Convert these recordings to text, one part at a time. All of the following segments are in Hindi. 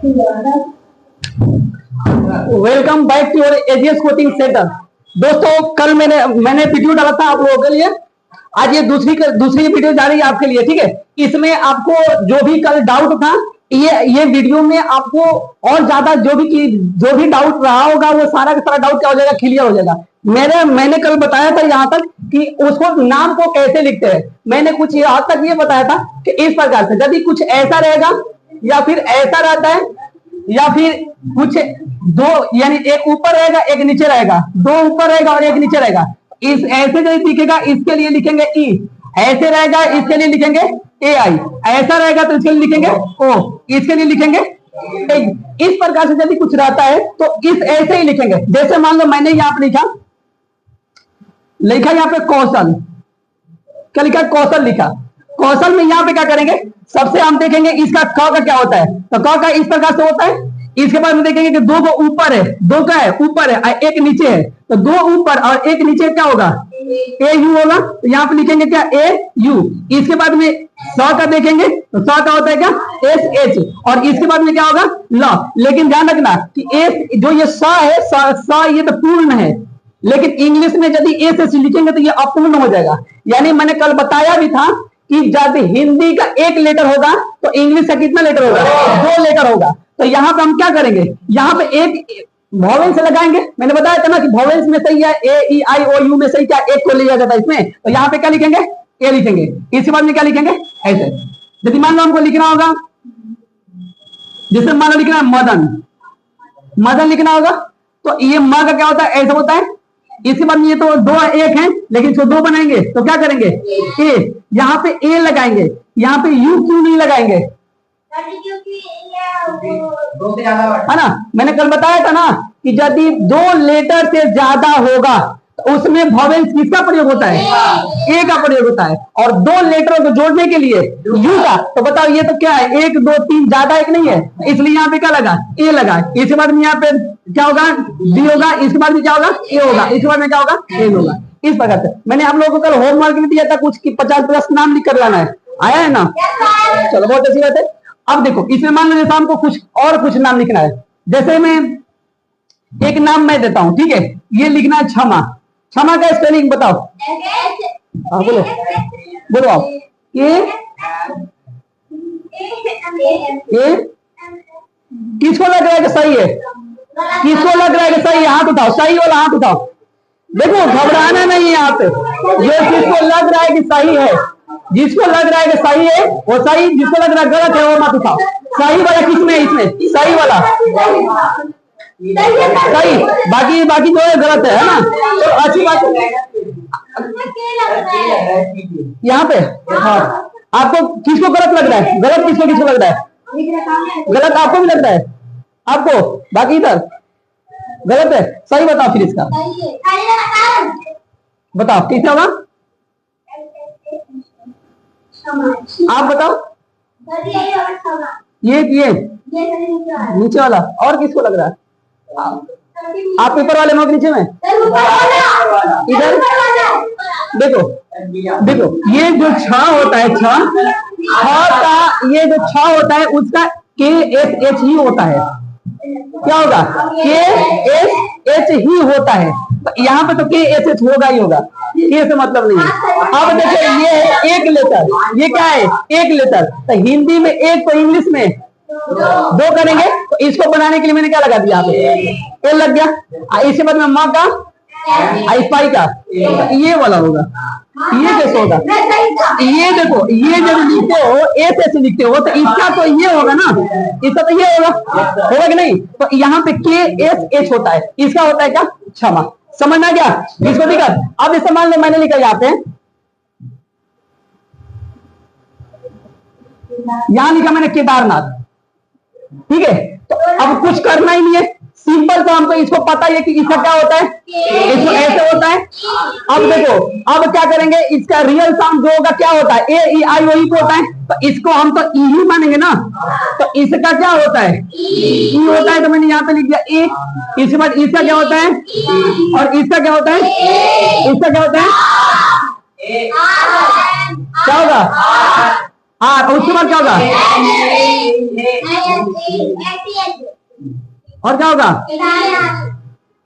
Welcome back to your AGS coaching centre. दोस्तों, कल मैंने वीडियो डाला था आप लोगों के लिए। आज ये दूसरी वीडियो जा रही है आपके लिए, ठीक है। इसमें आपको जो भी कल डाउट था, ये वीडियो में आपको और ज्यादा जो भी डाउट रहा होगा वो सारा का सारा डाउट क्या हो जाएगा, क्लियर हो जाएगा। मैंने कल बताया था यहाँ तक कि उसको नाम को कैसे लिखते हैं। मैंने कुछ यहाँ तक ये बताया था कि इस प्रकार से यदि कुछ ऐसा रहेगा या फिर ऐसा रहता है या फिर कुछ दो, यानी एक ऊपर रहेगा एक नीचे रहेगा, दो ऊपर रहेगा और एक नीचे रहेगा। इस ऐसे जो दिखेगा इसके लिए लिखेंगे ई, ऐसे रहेगा इसके लिए लिखेंगे ए आई, ऐसा रहेगा तो इसके लिए लिखेंगे ओ, इसके लिए लिखेंगे ए। इस प्रकार से यदि कुछ रहता है तो इस ऐसे ही लिखेंगे। जैसे मान लो मैंने यहाँ पे लिखा यहाँ पे कौशल, क्या लिखा, कौशल लिखा। कौशल में यहाँ पे क्या करेंगे, सबसे हम देखेंगे इसका क का क्या होता है। तो क का इस प्रकार से होता है। इसके बाद में देखेंगे कि दो को ऊपर है, दो का है ऊपर है, एक नीचे है, तो दो ऊपर और एक नीचे क्या होगा, ए यू होगा। तो यहाँ पे लिखेंगे क्या, ए यू। इसके बाद में स का देखेंगे तो स का होता है क्या, एस एच, और इसके बाद में क्या होगा, ल। लेकिन ध्यान रखना कि एस जो ये स है, स ये तो पूर्ण है, लेकिन इंग्लिश में यदि ए से लिखेंगे तो ये अपूर्ण हो जाएगा। यानी मैंने कल बताया भी था कि जब हिंदी का एक लेटर होगा तो इंग्लिश का कितना लेटर होगा, दो लेटर होगा। तो यहाँ पे हम क्या करेंगे, यहाँ पे एक वॉवेल से लगाएंगे। मैंने बताया था ना कि वॉवेल्स में सही है ए ई आई ओ यू में सही क्या एक को लिया जाता है इसमें। तो यहाँ पे क्या लिखेंगे, ए लिखेंगे। इसके बाद में क्या लिखेंगे, ऐसे। यदि मान लो हमको लिखना होगा, जैसे मान लो लिखना है मदन, मदन लिखना होगा तो ये म का क्या होता है, ऐसा होता है। इसके बाद में ये तो दो एक है लेकिन इसको दो बनाएंगे तो क्या करेंगे, ए। यहाँ पे ए लगाएंगे, यहाँ पे यू क्यों नहीं लगाएंगे, है ना। मैंने कल बताया था ना कि यदि दो लेटर से ज्यादा होगा तो उसमें वॉवेल्स किसका प्रयोग होता है, ए का प्रयोग होता है। और दो लेटरों को जोड़ने के लिए यू का। तो बताओ ये तो क्या है, एक दो तीन, ज्यादा एक नहीं है, इसलिए यहाँ पे क्या लगा, ए लगा। इसके बाद में यहाँ पे क्या होगा, बी होगा। इसके बाद में क्या होगा, ए होगा। इसके बाद में क्या होगा, ए होगा। इस प्रकार से मैंने आप लोगों को कल होमवर्क में दिया था कुछ कि 50+ नाम लिख कर लाना है, आया है ना। चलो बहुत अच्छी बात है। अब देखो इसमें मान लो जैसे हमको कुछ नाम लिखना है। जैसे मैं एक नाम मैं देता हूं, ठीक है। ये लिखना है क्षमा। क्षमा का स्पेलिंग बताओ, बोलो बोलो आप। ए किसको लग रहा है कि सही है, किसको लग रहा है कि सही है, हाथ उठाओ, सही वाला हाथ उठाओ। देखो घबराना नहीं है यहाँ पे, ये किसको लग रहा है कि सही है, जिसको लग रहा है कि सही है वो सही, जिसको लग रहा है गलत है वो मत उठाओ। सही वाला किसमें, इसमें सही वाला सही, बाकी जो है गलत है ना। तो अच्छी बात है यहाँ पे। हाँ, आपको किसको गलत लग रहा है, गलत किसको लग रहा है, गलत आपको भी लग रहा है, आपको बाकी इधर गलत है। सही बताओ फिर इसका, बताओ किसका होगा, आप बताओ। ये नीचे वाला, और किसको लग रहा है, आप ऊपर वाले में नीचे में, इधर देखो ये जो छ होता है, छ का ये जो छ होता है उसका के एस एच ही होता है। क्या होगा, के एस एच ही होता है। तो यहाँ पे तो के एस एच होगा ही होगा, के से मतलब नहीं है। अब देखिए ये है एक लेटर, ये क्या है, एक लेटर। तो हिंदी में एक, तो इंग्लिश में दो करेंगे। तो इसको बनाने के लिए मैंने क्या लगा दिया, यहाँ पे ए लग गया। इसके बाद में माँ का स्पाई का ये वाला होगा। ये कैसे होगा, ये देखो ये जब लिखते हो ए से लिखते हो तो इसका तो ये होगा ना, इसका तो ये होगा कि नहीं। तो यहाँ पे के एस एच होता है, इसका होता है क्या, क्षमा। समझ में आ गया इसको दिक्कत। अब इसे मान लो मैंने लिखा यहाँ पे, यहां लिखा मैंने केदारनाथ, ठीक है। तो अब कुछ करना ही नहीं है, सिंपल। तो हमको इसको पता है कि इसका क्या होता है, इसको ऐसे होता है। अब देखो अब क्या करेंगे, इसका रियल साउंड जो होगा क्या होता है, ए ई आई ओ ई को होता है। तो इसको हम तो ई ही मानेंगे ना। तो इसका क्या होता है, ई होता है। तो मैंने यहाँ पे लिख दिया ए। इसके बाद इसका क्या होता है, और इसका क्या होता है, इसका क्या होता है, क्या होगा, उसके बाद क्या होगा, और क्या होगा?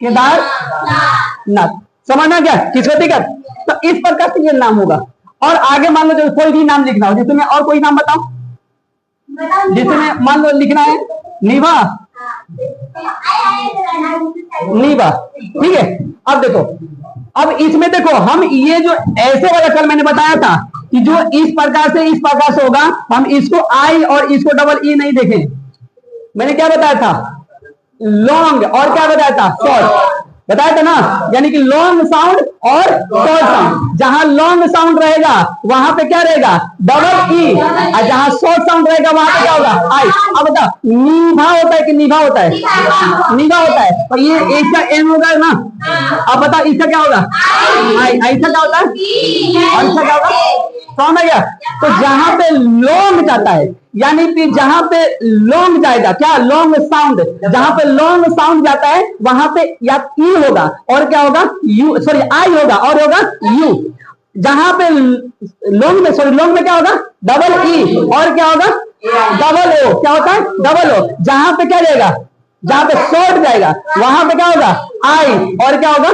केदारनाथ। समझना क्या? किसको दिक्कत? तो इस प्रकार से ये नाम होगा। और आगे मान लो जो कोई भी नाम लिखना हो, जिसमें और कोई नाम बताओ, जिसमें मान लो लिखना है नीवा, नीवा, ठीक है। अब देखो, अब इसमें देखो हम ये जो ऐसे वाला कल मैंने बताया था कि जो इस प्रकार से होगा, हम इसको आई और इसको डबल ई नहीं देखें। मैंने क्या बताया था? लॉन्ग और क्या बताया था? शॉर्ट बताया था ना। यानी कि लॉन्ग साउंड और शॉर्ट साउंड। जहां लॉन्ग साउंड रहेगा वहां पे क्या रहेगा? Double E. और जहां शॉर्ट साउंड रहेगा वहां पे क्या होगा? आई। अब बता, नीभा होता है कि नीभा होता है? नीभा होता है। और ये इसका एन होगा ना। अब बता इसका क्या होगा? आई। ऐसा क्या होता है? ऐसा क्या होगा? समझ गया? तो जहां पे लॉन्ग जाता है, यानी कि जहां पे लॉन्ग जाएगा, क्या लॉन्ग साउंड, जहां पे लॉन्ग साउंड जाता है वहां पे या ई होगा और क्या होगा? यू, सॉरी आई होगा और होगा यू। जहां पे लॉन्ग में, सॉरी लॉन्ग में क्या होगा? डबल ई और क्या होगा? Double O. क्या होता है? Double O. जहां पे क्या जाएगा? जहां पे शॉर्ट जाएगा वहां पे क्या होगा? आई और क्या होगा?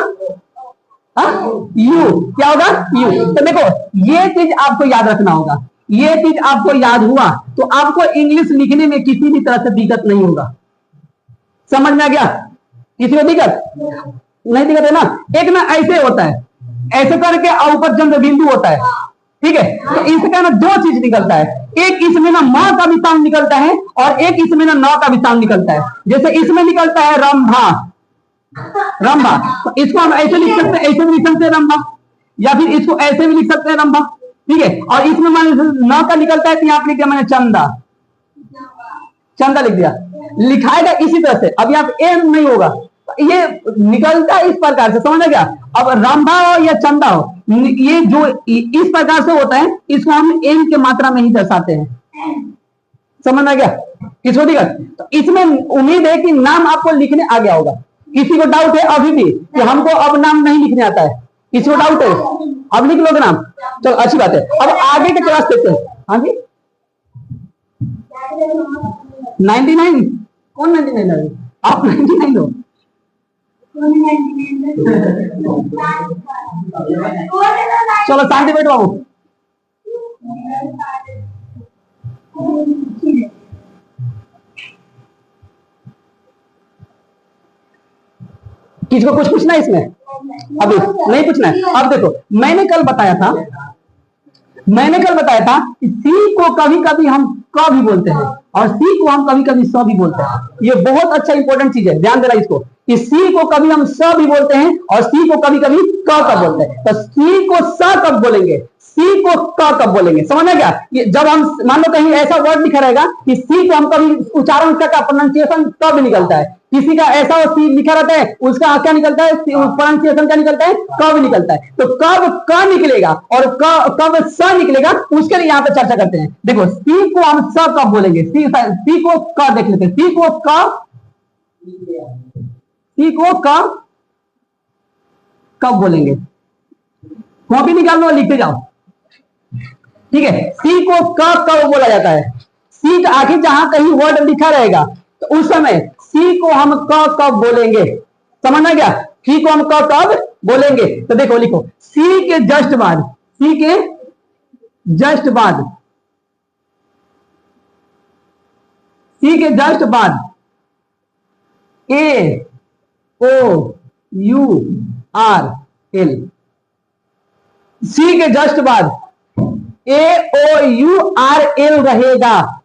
यू। क्या होगा? यू। तो देखो ये चीज आपको याद रखना होगा। ये चीज आपको याद हुआ तो आपको इंग्लिश लिखने में किसी भी तरह से दिक्कत नहीं होगा। समझ में आ गया? किसी को दिक्कत नहीं? दिक्कत है ना? एक ना ऐसे होता है, ऐसे करके ऊपर चंद्र बिंदु होता है, ठीक है। तो इसका ना दो चीज निकलता है, एक इसमें ना मां का भी साउंड निकलता है और एक इसमें ना नौ का भी साउंड निकलता है। जैसे इसमें निकलता है रंभा, रंभा, तो इसको हम ऐसे लिख सकते हैं, ऐसे भी लिख सकते हैं रंभा, या फिर इसको ऐसे भी लिख सकते हैं रंभा, ठीक है। और इसमें मैंने नौ का निकलता है तो यहाँ पे लिख दिया मैंने चंदा, चंदा लिख दिया। लिखाएगा इसी तरह से, अब यहाँ पे एम नहीं होगा, ये निकलता है इस प्रकार से। समझ गया? अब रंभा हो या चंदा हो, ये जो इस प्रकार से होता है इसको हम एम के मात्रा में ही दर्शाते हैं। समझ आ गया? किसको दिक्कत? तो इसमें उम्मीद है कि नाम आपको लिखने आ गया होगा। किसी को डाउट है अभी भी कि हमको अब नाम नहीं लिखने आता है? किसी को डाउट है? अब लिख लोगे नाम? चलो अच्छी बात है। अब आगे के क्लास देते हैं। हाँ जी, 99 कौन 99 है? आप 99 हो? चलो शांति बैठो बाबू। किसी को कुछ पूछना है इसमें? अभी नहीं पूछना है। अब देखो मैंने कल बताया था कि सी को कभी कभी हम क भी बोलते हैं और सी को हम कभी कभी स भी बोलते हैं। ये बहुत अच्छा इंपॉर्टेंट चीज है, ध्यान देना इसको, कि सी को कभी हम स भी बोलते हैं और सी को कभी कभी क कब बोलते हैं। तो सी को स कब बोलेंगे, सी को क कब बोलेंगे? समझना क्या? ये जब हम मान लो कहीं ऐसा वर्ड लिखा रहेगा कि सी को हम कभी उच्चारण का प्रोनाउंसिएशन कब निकलता है, किसी का ऐसा सी लिखा रहता है उसका क्या निकलता है? प्रोनाउंसिएशन क्या निकलता है? कब निकलता है। तो कब क निकलेगा और कब स निकलेगा उसके लिए यहाँ पे चर्चा करते हैं। देखो सी को हम स कब बोलेंगे, सी को क देख लेते हैं। सी को कब बोलेंगे? कॉपी निकाल लो, लिखते जाओ, ठीक है। सी को कब बोला जाता है? सी का आखिर जहां कहीं वर्ड लिखा रहेगा तो उस समय सी को हम कब बोलेंगे? समझना क्या? सी को हम कब बोलेंगे? तो देखो लिखो, सी के जस्ट बाद, सी के जस्ट बाद, सी के जस्ट बाद ए ओ यू आर एल, सी के जस्ट बाद ए ओ यू आर एल रहेगा,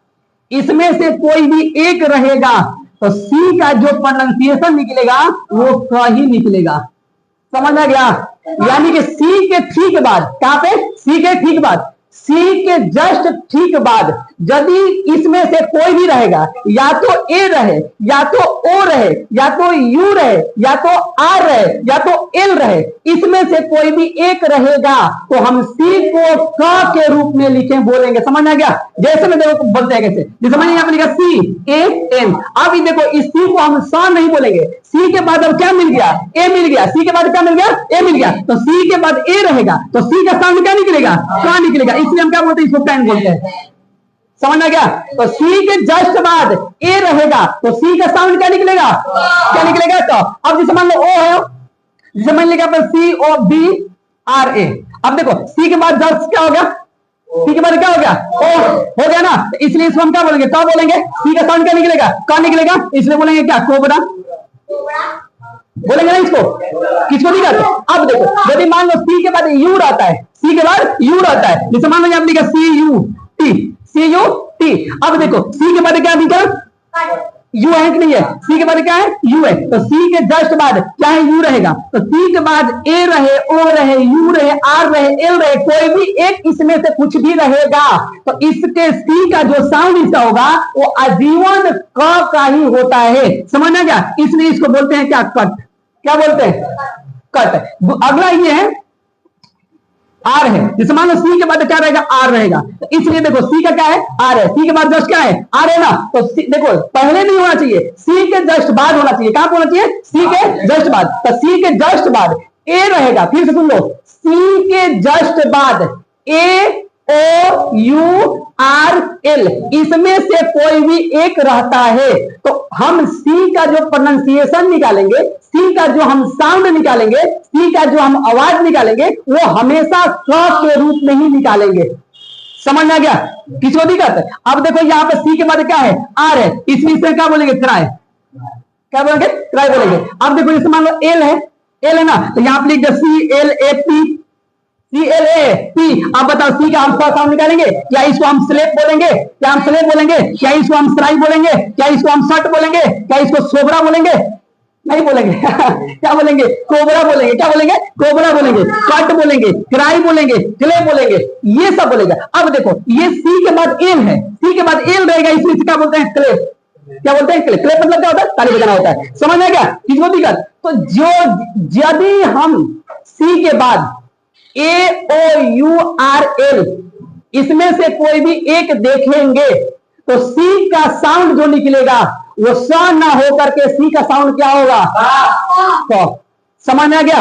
इसमें से कोई भी एक रहेगा तो सी का जो प्रोनाउंसिएशन निकलेगा वो क ही निकलेगा। समझ आ गया? यानी कि सी के ठीक बाद, कहां पे? सी के ठीक बाद, सी के जस्ट ठीक बाद यदि इसमें से कोई भी रहेगा, या तो ए रहे, या तो ओ रहे, या तो यू रहे, या तो आर रहे, या तो एल रहे, इसमें से कोई भी एक रहेगा तो हम सी को क के रूप में लिखे बोलेंगे। समझ आ गया? जैसे मैं देखो बोलते हैं कैसे, जैसे मैंने यहाँ पे लिखा सी ए एन। अब ये देखो इस सी को हम स नहीं बोलेंगे, सी के बाद अब क्या मिल गया? ए मिल गया। सी के बाद क्या मिल गया? ए मिल गया। तो सी के बाद ए रहेगा तो सी का साउंड क्या निकलेगा? क निकलेगा। इसलिए हम क्या बोलते हैं? इसको कैन बोलते हैं। समझ आ गया? तो सी के जस्ट बाद ए रहेगा तो सी का साउंड क्या निकलेगा? क्या निकलेगा? तो अब जैसे मान लो ओ है, जैसे मान लिया सी ओ बी आर ए। अब देखो सी के बाद जस्ट क्या हो गया? सी के बाद क्या हो गया? ओ हो गया ना, तो इसलिए इसको हम क्या बोलेंगे? क्या बोलेंगे? सी का साउंड क्या निकलेगा? क्या निकलेगा? इसलिए बोलेंगे क्या? कोबरा बोलेंगे ना इसको। किसको दिक्कत? अब देखो यदि मान लो सी के बाद यू रहता है, सी के बाद यू रहता है, जैसे मान लो आप लिखा C U T, C U T. अब देखो सी के बाद क्या दिखा? यू है कि नहीं है? सी के बाद क्या है? यू है। तो सी के जस्ट बाद क्या है? यू रहेगा। तो सी के बाद ए रहे, ओ रहे, यू रहे, आर रहे, एल रहे, कोई भी एक इसमें से कुछ भी रहेगा तो इसके सी का जो साउंड इसका होगा वो आजीवन क का ही होता है। समझना क्या? इसलिए इसको बोलते हैं क्या? कट। क्या बोलते हैं? कट। अगला ये है आर है, जैसे मान लो सी के बाद क्या रहेगा? आर रहेगा। तो इसलिए देखो सी का क्या है? आर है। सी के बाद जस्ट क्या है? आर है ना। तो देखो पहले नहीं होना चाहिए, सी के जस्ट बाद होना चाहिए। कहां होना चाहिए? सी के जस्ट बाद। तो सी के जस्ट बाद ए रहेगा। फिर से सुन लो, सी के जस्ट बाद ए ओ यू आर एल, इसमें से कोई भी एक रहता है तो हम सी का जो प्रोनाउंसिएशन निकालेंगे, सी का जो हम साउंड निकालेंगे, सी का जो हम आवाज निकालेंगे वो हमेशा क के रूप में ही निकालेंगे। समझ आ गया? किसको दिक्कत? अब देखो यहाँ पे सी के बाद क्या है? आर है, इसलिए क्या बोलेंगे? क्राई। क्या बोलेंगे? क्राई बोलेंगे। अब देखो जैसे मान लो एल है, एल है ना, तो यहाँ पे लिख दो C L A P, C L A P. आप बताओ सी का हम क्या साउंड निकालेंगे? क्या इसको हम स्लेप बोलेंगे? क्या हम स्लेप बोलेंगे? क्या इसको हम सराई बोलेंगे? क्या इसको हम शर्ट बोलेंगे? क्या इसको सोबरा बोलेंगे? नहीं बोलेंगे। क्या बोलेंगे? कोबरा बोलेंगे। क्या बोलेंगे? कोबरा बोलेंगे, कट बोलेंगे, क्राई बोलेंगे, क्ले बोलेंगे, ये सब बोलेगा। अब देखो ये सी के बाद एल है, सी के बाद एल रहेगा, इसलिए क्या बोलते हैं? क्ले। क्या बोलते हैं? क्ले। क्ले मतलब क्या होता है? ताली बजाना होता है। समझ में क्या? किसको दिक्कत? तो जो यदि हम सी के बाद ए ओ यू आर एल इसमें से कोई भी एक देखेंगे तो सी का साउंड जो निकलेगा वो स ना होकर के सी का साउंड क्या होगा? तो समझ आ गया?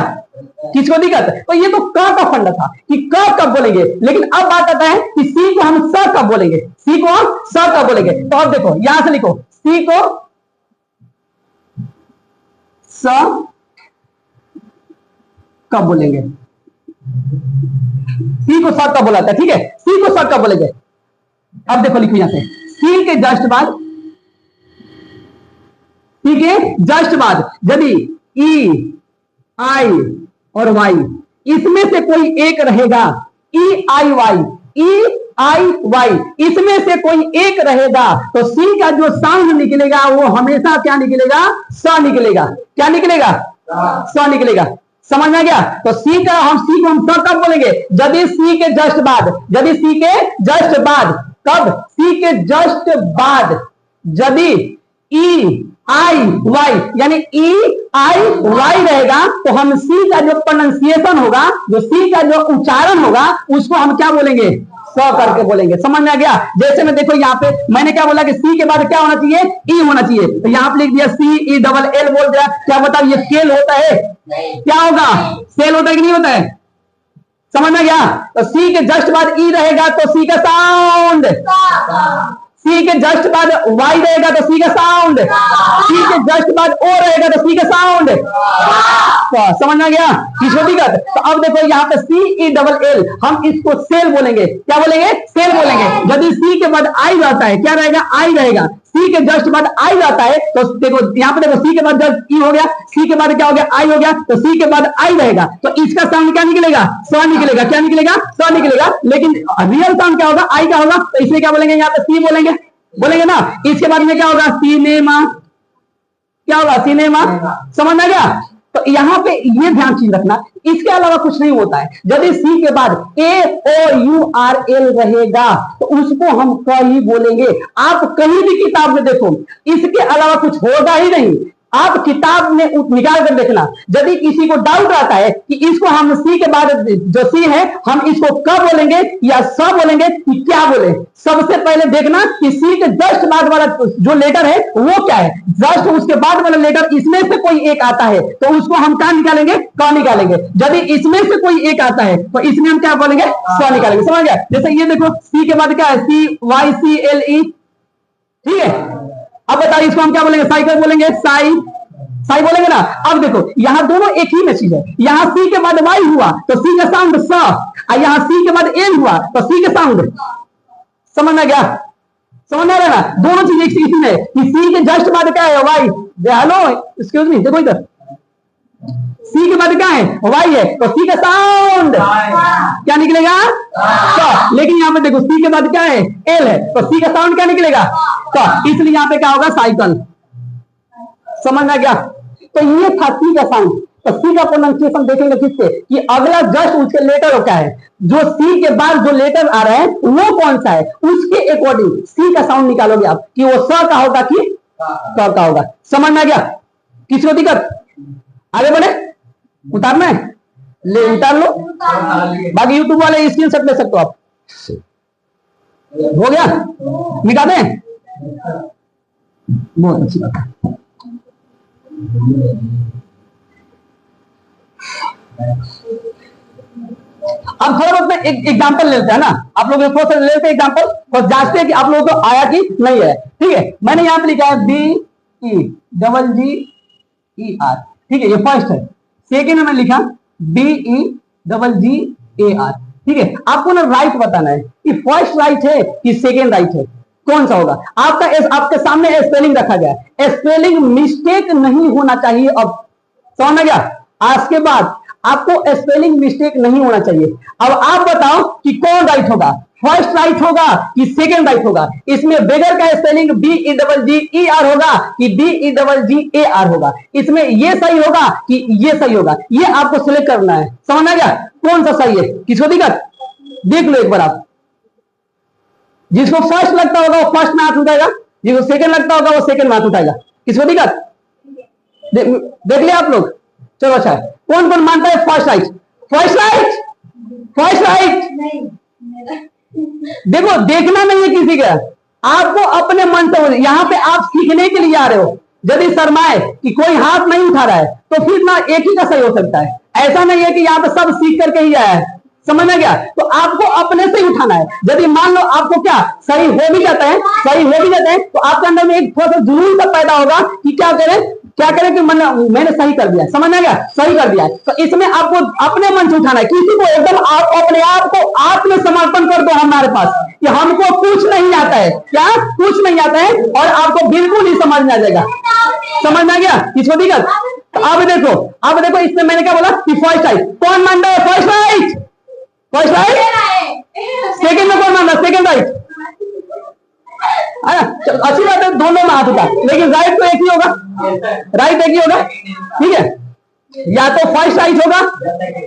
किसको दिक्कत? तो ये तो क का फंडा था कि क कब बोलेंगे, लेकिन अब बात आता है कि सी को हम स कब बोलेंगे, सी को हम स कब बोलेंगे। तो अब देखो यहां से लिखो, सी को स कब बोलेंगे? सी को स कब बोला था? ठीक है, सी को स कब बोलेंगे? अब देखो लिखो यहां से, सी के जस्ट बाद, सी के जस्ट बाद यदि ई आई और वाई इसमें से कोई एक रहेगा, ई आई वाई, ई आई वाई इसमें से कोई एक रहेगा तो सी का जो साउंड निकलेगा वो हमेशा क्या निकलेगा? स निकलेगा। क्या निकलेगा? स निकलेगा। समझ में गया? तो सी का हम सी को हम स कब बोलेंगे? यदि सी के जस्ट बाद, यदि सी के जस्ट बाद, कब? सी के जस्ट बाद यदि ई आई वाई यानी ई आई वाई रहेगा तो हम सी का जो प्रोनाउंसिएशन होगा, जो सी का जो उच्चारण होगा उसको हम क्या बोलेंगे? स करके बोलेंगे। समझ में आ गया? जैसे में देखो यहाँ पे मैंने क्या बोला कि सी के बाद क्या होना चाहिए? ई होना चाहिए। तो यहाँ पे लिख दिया सी ई डबल एल बोल दिया। क्या बताओ ये सेल होता है? क्या होगा? सेल होता है कि नहीं होता है? समझ में गया? तो सी के जस्ट बाद ई रहेगा तो सी का साउंड, सी के जस्ट बाद वाई रहेगा तो सी का साउंड, सी के जस्ट बाद ओ रहेगा तो सी का साउंड। तो समझ में गया? किसको दिक्कत? तो अब देखो यहाँ पे सी ई डबल एल हम इसको सेल बोलेंगे। क्या बोलेंगे? सेल बोलेंगे। यदि सी के बाद आई रहता है, क्या रहेगा? आई रहेगा। सी के जस्ट बाद आई रहता है तो देखो यहाँ पे देखो सी के बाद जब ई हो गया, सी के बाद क्या हो गया? आई हो गया, तो सी के बाद आई रहेगा तो इसका साउंड क्या निकलेगा? स निकलेगा। क्या निकलेगा? स निकलेगा। लेकिन रियल साउंड क्या होगा? आई का होगा, तो इसलिए क्या बोलेंगे? यहाँ पे सी बोलेंगे, बोलेंगे ना। इसके बाद में क्या होगा? सिनेमा। क्या होगा? सिनेमा। समझ में आ गया? तो यहाँ पे ये ध्यान चीज रखना, इसके अलावा कुछ नहीं होता है। यदि सी के बाद ए ओ यू आर एल रहेगा तो उसको हम क ही बोलेंगे। आप कहीं भी किताब में देखो इसके अलावा कुछ होगा ही नहीं। आप किताब में निकाल कर देखना। यदि किसी को डाउट आता है कि इसको हम सी के बाद जो सी है हम इसको कब बोलेंगे या स बोलेंगे कि क्या बोले, सबसे पहले देखना कि सी के जस्ट बाद वाला जो लेटर है वो क्या है। जस्ट उसके बाद वाला लेटर इसमें से कोई एक आता है तो उसको हम क्या निकालेंगे, क निकालेंगे। यदि इसमें से कोई एक आता है तो इसमें हम क्या बोलेंगे, स निकालेंगे। समझ गया? जैसे ये देखो सी के बाद क्या है, सी वाई सी एल ई, ठीक है। अब बताइए इसको हम क्या बोलेंगे, साइकिल बोलेंगे, साई साई बोलेंगे ना। अब देखो यहां दोनों एक ही में चीज है, यहां सी के बाद वाई हुआ तो सी का साउंड स, और यहां सी के बाद एन हुआ तो सी का साउंड। समझ में गया? समझ में आ रहा है ना? दोनों चीज एक इसी में कि सी के जस्ट बाद क्या है, वाई। हेलो एक्सक्यूज मी, देखो इधर सी के बाद क्या है, वाई है तो सी का साउंड क्या निकलेगा, तो। लेकिन यहाँ पे देखो सी के बाद क्या है, एल है तो सी का साउंड क्या निकलेगा, तो। इसलिए यहाँ पे क्या होगा, साइकिल। समझ में गया? तो ये था सी का साउंड। तो सी का प्रोनाउंसिएशन देखेंगे किससे कि अगला जस्ट उसके लेटर क्या है, जो सी के बाद जो लेटर आ रहा है वो कौन सा है, उसके अकॉर्डिंग सी का साउंड निकालोगे आप कि वो स का होगा कि क का होगा। समझ में आ गया? किसी को दिक्कत? आगे बढ़े, उतारना है ले उतार लो, बाकी यूट्यूब वाले स्क्रीन शॉट ले सकते हो आप। हो गया, मिटा दें? बहुत अच्छी बात है। अब थोड़ा बहुत एक एग्जांपल लेते हैं ना, आप लोग थोड़ा सा लेते हैं एग्जांपल और जांचते हैं कि आप लोगों को आया कि नहीं है। ठीक है, मैंने यहां पे लिखा है BEGGER, ठीक है, ये फर्स्ट है। सेकेंड में मैंने लिखा BEGGER, ठीक है। आपको ना राइट बताना है कि फर्स्ट राइट है कि सेकेंड राइट है, कौन सा होगा। आपके सामने स्पेलिंग रखा गया है, स्पेलिंग मिस्टेक नहीं होना चाहिए। अब समझ में गया? आज के बाद आपको स्पेलिंग मिस्टेक नहीं होना चाहिए। अब आप बताओ कि कौन राइट होगा, फर्स्ट राइट होगा कि सेकेंड राइट होगा। इसमें बेगर का स्पेलिंग BEGGER होगा कि BEGGER होगा। इसमें ये सही होगा कि ये सही होगा, ये आपको सिलेक्ट करना है। समझ में गया? कौन सा सही है, किसको दिक्कत? देख लो एक बार आप। जिसको फर्स्ट लगता होगा वो फर्स्ट में हाथ उठाएगा, जिसको सेकंड लगता होगा वो सेकंड में हाथ उठाएगा। किसको दिक्कत? देख लिया आप लोग? चलो अच्छा है। कौन कौन मानता है first right? First right, first right. देखो देखना नहीं है किसी का, आपको अपने मन से। यहां पे आप सीखने के लिए आ रहे हो। यदि शर्माए कि कोई हाथ नहीं उठा रहा है तो फिर ना एक ही का सही हो सकता है। ऐसा नहीं है कि यहाँ पे सब सीख करके ही आया है। समझ में गया? तो आपको अपने से ही उठाना है। यदि मान लो आपको क्या सही हो भी जाता है, सही हो भी जाता है, तो आपके अंदर में एक थोड़ा सा जुनून सा पैदा होगा कि क्या करें कि मैंने सही कर दिया। समझ में गया? सही कर दिया। तो इसमें आपको अपने मन से उठाना है। किसी को एकदम आप अपने आप को आत्मसमर्पण कर दो हमारे पास कि हमको कुछ नहीं आता है, क्या कुछ नहीं आता है, और आपको बिल्कुल ही समझ में आ जाएगा। समझ में आ गया? किसको दिक्कत? तो अब देखो इसमें मैंने क्या बोला कि फर्स्ट राइट। कौन मानता है first right? First right. Second में कौन मानता है सेकेंड राइट? अच्छी बात है, दोनों में हाथ उठा, लेकिन राइट तो एक ही होगा, राइट एक ही होगा। ठीक है, या तो फर्स्ट राइट होगा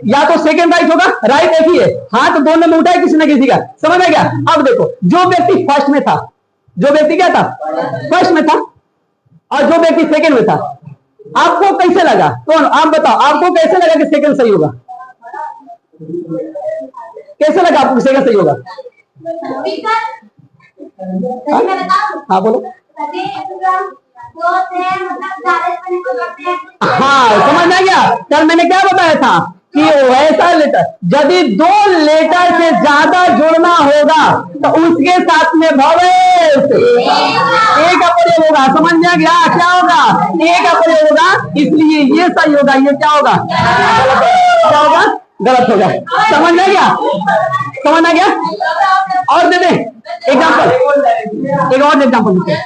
या तो सेकेंड राइट होगा, राइट एक ही है। हाथ दोनों में उठा है किसी न किसी का। समझ में गया? अब देखो जो व्यक्ति फर्स्ट में था, जो व्यक्ति क्या था, फर्स्ट में था, और जो व्यक्ति सेकेंड में था, आपको कैसे लगा? कौन आप बताओ, आपको कैसे लगा कि सेकेंड सही होगा? कैसे लगा आपको सेकेंड सही होगा? हाँ बोलो। हाँ समझ में आ गया? कल मैंने क्या बताया था कि वैसा लेटर, यदि दो लेटर से ज्यादा जोड़ना होगा तो उसके साथ में भवेश ए का प्रयोग होगा। समझ में आ गया? क्या होगा? ए का प्रयोग होगा। इसलिए ये सही होगा, ये क्या होगा? क्या होगा? गलत होगा। समझ में आ गया? समझ आ गया? और दे दें एग्जाम्पल, एक और एग्जाम्पल देते हैं।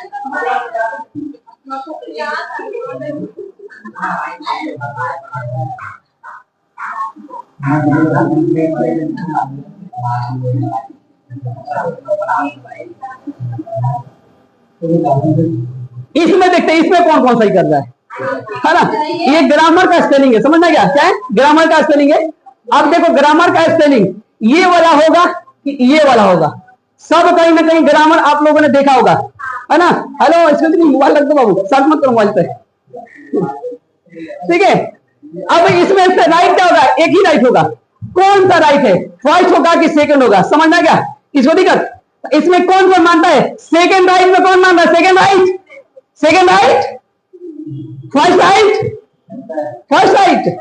इसमें देखते हैं इसमें कौन कौन सही कर रहा है ना? ये ग्रामर का स्पेलिंग है। समझ में गया? क्या है? ग्रामर का स्पेलिंग है। अब देखो ग्रामर का स्पेलिंग ये वाला होगा कि ये वाला होगा। सब कहीं ना कहीं ग्रामर आप लोगों ने देखा होगा, है ना? हेलो इसमें मोबाइल रख दो बाबू, सर्च मत करो मोबाइल पे, ठीक है। अब इसमें से राइट क्या होगा, एक ही राइट होगा। कौन सा राइट है, फर्स्ट होगा कि सेकंड होगा, समझना क्या इसको दिक्कत। इसमें कौन कौन मानता है सेकंड राइट में, कौन मानता है second right, second right, first right, first right.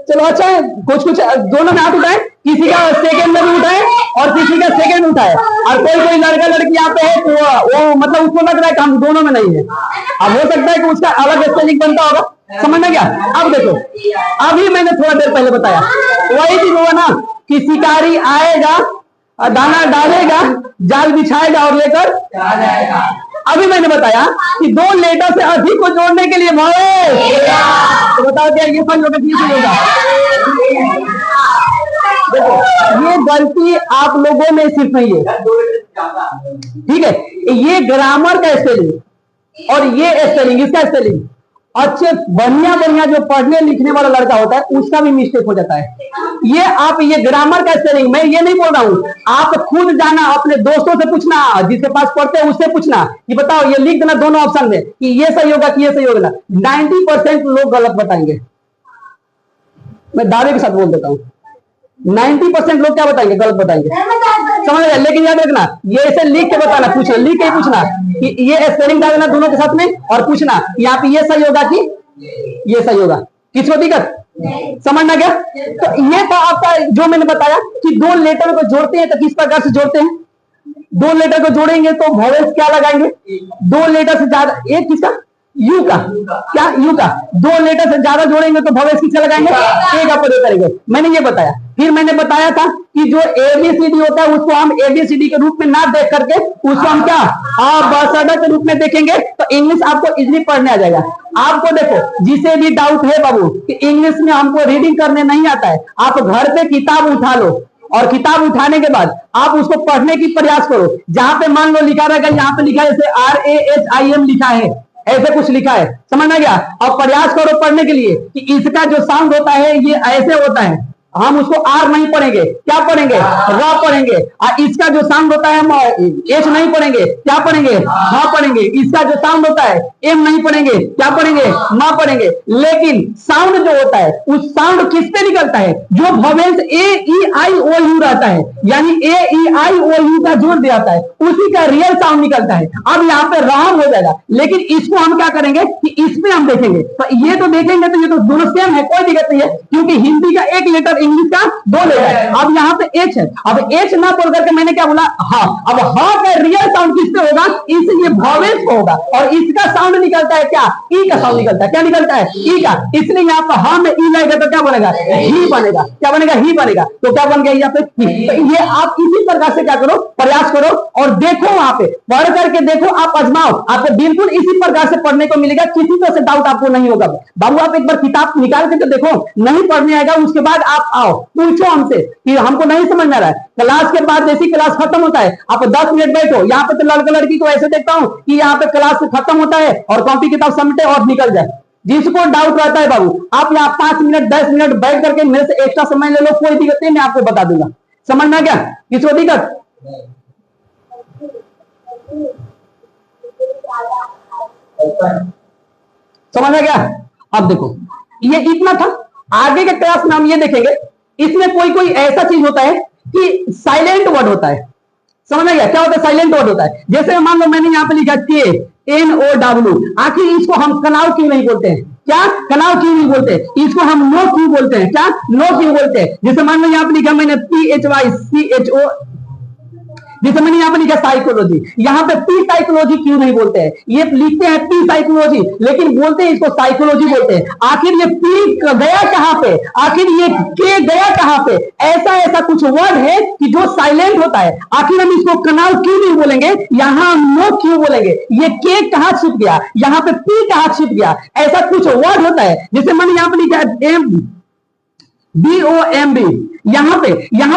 चलो अच्छा है, कुछ कुछ दोनों में हाथ उठाए, किसी का सेकंड में भी उठाए और किसी का सेकंड उठाए, और कोई कोई लड़का लड़की यहाँ पे है तो वो मतलब उसको लग रहा है कि हम दोनों में नहीं है। अब हो सकता है कि उसका अलग स्पेलिंग बनता होगा, समझना क्या। अब देखो, अभी मैंने थोड़ा देर पहले बताया वही चीज हुआ ना कि शिकारी आएगा, दाना डालेगा, जाल बिछाएगा और लेकर जाएगा। अभी मैंने बताया कि दो लेटर से अधिक को जोड़ने के लिए तो बताओ क्या ये सही होगा, ये सही होगा। देखो ये गलती आप लोगों में सिर्फ नहीं है, ठीक है। ये ग्रामर का स्पेलिंग और ये स्पेलिंग, इसका स्पेलिंग अच्छे बढ़िया बढ़िया जो पढ़ने लिखने वाला लड़का होता है उसका भी मिस्टेक हो जाता है। ये आप ये ग्रामर का स्पेलिंग, मैं ये नहीं बोल रहा हूं, आप खुद जाना, अपने दोस्तों से पूछना, जिसके पास पढ़ते हैं उससे पूछना कि बताओ ये लिख देना दोनों ऑप्शन में कि ये सही होगा कि ये सही होगा। 90% लोग गलत बताएंगे, मैं दावे के साथ बोल देता हूं। 90% लोग क्या बताएंगे, गलत बताएंगे, समझ गए। लेकिन याद रखना, ये ऐसे लिख के बताना, पूछना, लिख के ही पूछना कि ये स्पेलिंग डाल देना दोनों के साथ में और पूछना यहाँ पे ये सही होगा कि ये सही होगा। किसको दिक्कत, समझना क्या। तो ये था आपका जो मैंने बताया कि दो लेटर को जोड़ते हैं तो किस प्रकार से जोड़ते हैं। दो लेटर को जोड़ेंगे तो वॉवेल्स क्या लगाएंगे, दो लेटर से ज्यादा, एक किसका, यू का, क्या यू का, दो लेटर से ज्यादा जोड़ेंगे तो वॉवेल्स किससे लगाएंगे, ए का प्रयोग करेंगे। मैंने ये बताया। फिर मैंने बताया था कि जो एबीसीडी होता है उसको हम एबीसीडी के रूप में ना देख करके उसको हम क्या बसड़ा के रूप में देखेंगे तो इंग्लिश आपको इजीली पढ़ने आ जाएगा। आपको देखो जिसे भी डाउट है बाबू कि इंग्लिश में हमको रीडिंग करने नहीं आता है, आप घर पे किताब उठा लो और किताब उठाने के बाद आप उसको पढ़ने की प्रयास करो। जहां पे मान लो लिखा रहेगा, यहाँ पे लिखा है जैसे RAHIM लिखा है, ऐसे कुछ लिखा है, समझना गया। और प्रयास करो पढ़ने के लिए कि इसका जो साउंड होता है ये ऐसे होता है, हम उसको आर नहीं पढ़ेंगे, क्या पढ़ेंगे, र पढ़ेंगे। और इसका जो साउंड होता है हम एच नहीं पढ़ेंगे, क्या पढ़ेंगे, ह पढ़ेंगे। इसका जो साउंड होता है एम नहीं पढ़ेंगे, क्या पढ़ेंगे, म पढ़ेंगे। लेकिन साउंड जो होता है उस साउंड किस पे निकलता है, जो वोवेल्स AEIOU रहता है, यानी AEIOU का जोड़ दिया जाता है उसी का रियल साउंड निकलता है। अब यहाँ पे राम हो जाएगा, लेकिन इसको हम क्या करेंगे कि इसमें हम देखेंगे, तो ये तो देखेंगे तो ये तो दोनों सेम है, कोई दिक्कत नहीं है, क्योंकि हिंदी का एक लेटर, इंग्लिश का दो लेटर। अब यहाँ पे एच है, अब एच ना बोल करके मैंने क्या बोला, हाँ। अब हाँ का रियल साउंड किससे होगा, इसलिए वॉवेल्स को होगा, और इसका साउंड निकलता है क्या, ई का साउंड निकलता है, क्या निकलता है, ई का। इसलिए यहाँ पर हाँ में ई लगेगा तो क्या बनेगा, ही बनेगा, क्या बनेगा, ही बनेगा। तो क्या बन गया यहाँ पे, तो ये आप इसी प्रकार से क्या करो, प्रयास करो और देखो, वहां पे पढ़ करके देखो, आप आजमाओ, आपको बिल्कुल इसी प्रकार से पढ़ने को मिलेगा, किसी तरह से डाउट आपको नहीं होगा। बाबू आप एक बार किताब निकाल के तो देखो, नहीं पढ़ने आएगा उसके बाद आप आओ पूछो हमसे कि हमको नहीं समझ में आ रहा है। क्लास के बाद जैसी क्लास खत्म होता है आप 10 मिनट बैठो। यहाँ पे तो लड़का लड़की को ऐसे देखता हूँ कि यहाँ पे क्लास खत्म होता है और कॉपी किताब समेटे और निकल जाए। जिसको डाउट रहता है बाबू आप यहाँ 5 मिनट 10 मिनट बैठ करके मेरे से एक्स्ट्रा समय ले लो, कोई दिक्कत नहीं, मैं आपको बता दूंगा। समझना क्या, किसको दिक्कत, समझना क्या। अब देखो ये इतना था, आगे के क्लास में हम ये देखेंगे इसमें कोई कोई ऐसा चीज होता है कि साइलेंट वर्ड होता है। समझना क्या, क्या होता है, साइलेंट वर्ड होता है। जैसे मान लो मैंने यहाँ पे लिखा KNOW, आखिर इसको हम कनाव क्यों नहीं बोलते हैं, क्या कनाव क्यों नहीं बोलते, इसको हम नो क्यों बोलते हैं, क्या नो क्यों बोलते हैं। जैसे मान लो यहाँ पे लिखा मैंने PHYCHO, जैसे मैंने यहाँ पे लिखा साइकोलॉजी, यहाँ पे पी साइकोलॉजी क्यों नहीं बोलते हैं, ये लिखते हैं पी साइकोलॉजी लेकिन बोलते हैं इसको साइकोलॉजी बोलते हैं। आखिर ये पी गया कहाँ पे, आखिर ये के गया कहाँ पे। ऐसा ऐसा कुछ वर्ड है कि जो साइलेंट होता है, आखिर हम इसको कनाल क्यों नहीं बोलेंगे, यहाँ हम नो क्यों बोलेंगे, ये के कहाँ छिप गया, यहाँ पे पी कहाँ छिप गया, ऐसा कुछ वर्ड होता है। जैसे मैंने यहाँ पे लिखा BOMB, यहां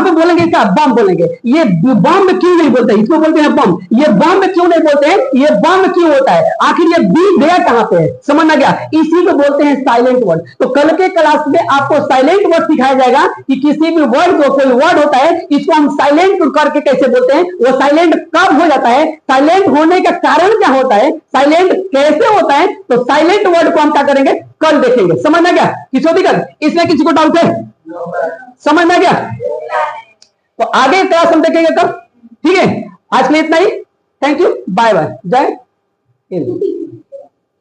पे बोलेंगे क्या, बम बोलेंगे। ये बम क्यों नहीं बोलते, इसको बोलते हैं बम। ये बम क्यों नहीं बोलते हैं, ये बम क्यों होता है, आखिर ये बी गया कहां पे है, समझना क्या, इसी को बोलते हैं साइलेंट वर्ड। तो कल के क्लास में आपको साइलेंट वर्ड सिखाया जाएगा कि किसी भी वर्ड को, कोई वर्ड होता है इसको हम साइलेंट करके कैसे बोलते हैं, वो साइलेंट कब हो जाता है, साइलेंट होने का कारण क्या होता है, साइलेंट कैसे होता है, तो साइलेंट वर्ड को हम क्या करेंगे, कल देखेंगे। समझना क्या, किसी को दिक्कत, इसमें किसी को डाउट है, समझना क्या, तो आगे क्लास हम देखेंगे तब। ठीक है, आज के लिए इतना ही। थैंक यू, बाय बाय, जय हिंद।